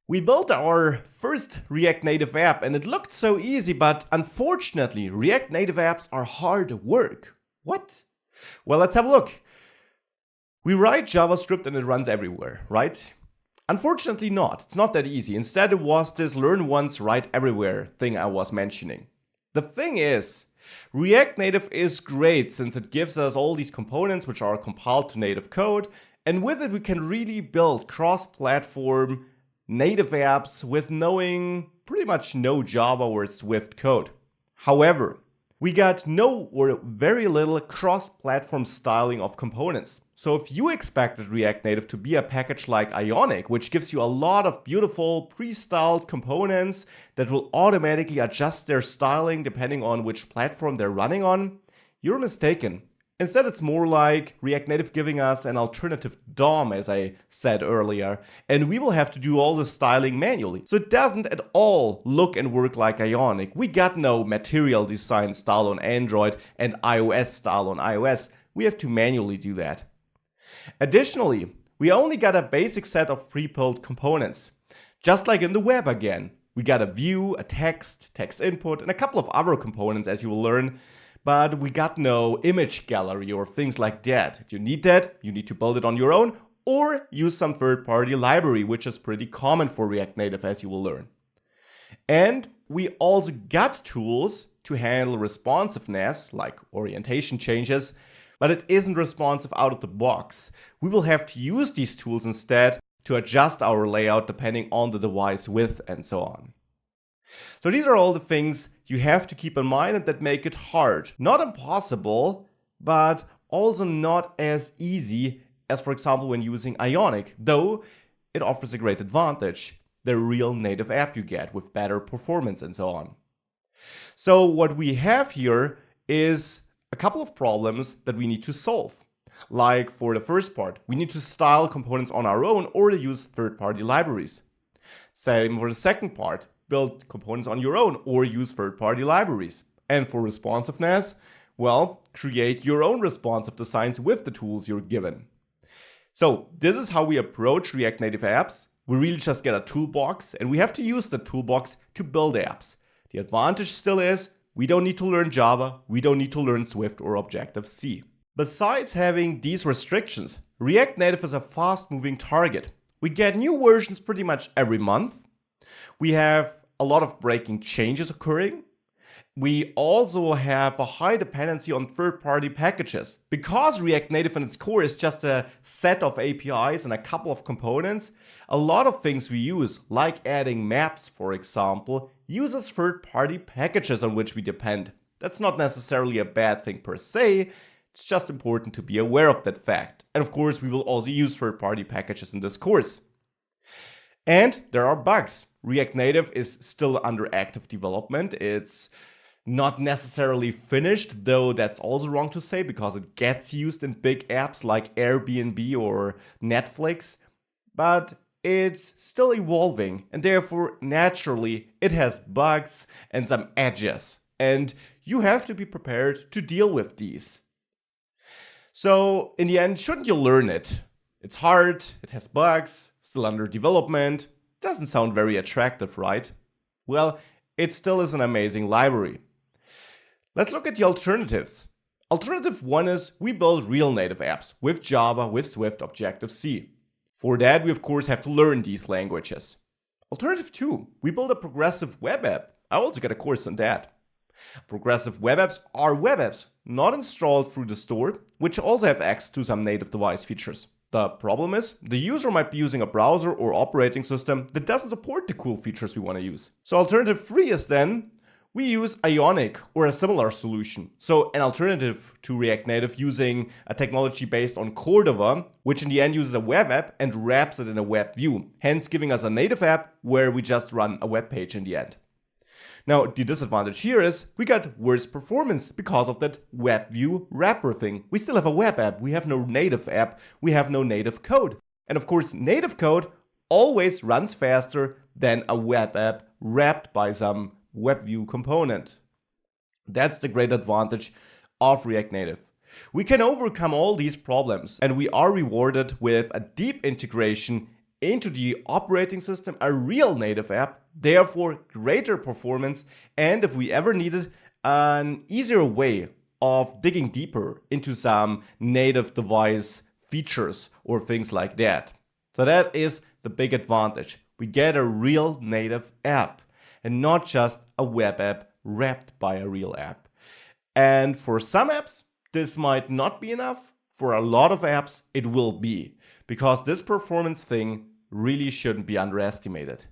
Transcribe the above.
We built our first React Native app and it looked so easy, but unfortunately, React Native apps are hard work. What? Well, let's have a look. We write JavaScript and it runs everywhere, right? Unfortunately not. It's not that easy. Instead, it was this learn once, write everywhere thing I was mentioning. The thing is, React Native is great since it gives us all these components which are compiled to native code, and with it we can really build cross-platform native apps with knowing pretty much no Java or Swift code. However, we got no or very little cross-platform styling of components. So if you expected React Native to be a package like Ionic, which gives you a lot of beautiful pre-styled components that will automatically adjust their styling depending on which platform they're running on, you're mistaken. Instead, it's more like React Native giving us an alternative DOM, as I said earlier, and we will have to do all the styling manually. So it doesn't at all look and work like Ionic. We got no material design style on Android and iOS style on iOS. We have to manually do that. Additionally, we only got a basic set of pre-built components. Just like in the web again. We got a view, a text input, and a couple of other components as you will learn. But we got no image gallery or things like that. If you need that, you need to build it on your own or use some third-party library, which is pretty common for React Native, as you will learn. And we also got tools to handle responsiveness, like orientation changes, but it isn't responsive out of the box. We will have to use these tools instead to adjust our layout depending on the device width and so on. So these are all the things you have to keep in mind and that make it hard. Not impossible, but also not as easy as, for example, when using Ionic, though it offers a great advantage. The real native app you get with better performance and so on. So what we have here is a couple of problems that we need to solve. Like for the first part, we need to style components on our own or use third-party libraries. Same for the second part. Build components on your own or use third-party libraries. And for responsiveness, well, create your own responsive designs with the tools you're given. So this is how we approach React Native apps. We really just get a toolbox and we have to use the toolbox to build apps. The advantage still is we don't need to learn Java, we don't need to learn Swift or Objective-C. Besides having these restrictions, React Native is a fast-moving target. We get new versions pretty much every month. We have a lot of breaking changes occurring. We also have a high dependency on third-party packages. Because React Native in its core is just a set of APIs and a couple of components, a lot of things we use, like adding maps, for example, uses third-party packages on which we depend. That's not necessarily a bad thing per se, it's just important to be aware of that fact. And of course, we will also use third-party packages in this course. And there are bugs. React Native is still under active development. It's not necessarily finished, though that's also wrong to say because it gets used in big apps like Airbnb or Netflix. But it's still evolving and therefore naturally it has bugs and some edges. And you have to be prepared to deal with these. So in the end, shouldn't you learn it? It's hard, it has bugs, still under development. Doesn't sound very attractive, right? Well, it still is an amazing library. Let's look at the alternatives. Alternative 1 is we build real native apps with Java, with Swift, Objective-C. For that, we of course have to learn these languages. Alternative 2, we build a progressive web app. I also got a course on that. Progressive web apps are web apps not installed through the store, which also have access to some native device features. The problem is, the user might be using a browser or operating system that doesn't support the cool features we want to use. So alternative 3 is then, we use Ionic or a similar solution. So an alternative to React Native using a technology based on Cordova, which in the end uses a web app and wraps it in a web view, hence giving us a native app where we just run a web page in the end. Now, the disadvantage here is we got worse performance because of that web view wrapper thing. We still have a web app, we have no native app, we have no native code. And of course, native code always runs faster than a web app wrapped by some web view component. That's the great advantage of React Native. We can overcome all these problems and we are rewarded with a deep integration into the operating system a real native app, therefore greater performance, and if we ever needed an easier way of digging deeper into some native device features or things like that. So that is the big advantage. We get a real native app and not just a web app wrapped by a real app. And for some apps, this might not be enough. For a lot of apps, it will be, because this performance thing really shouldn't be underestimated.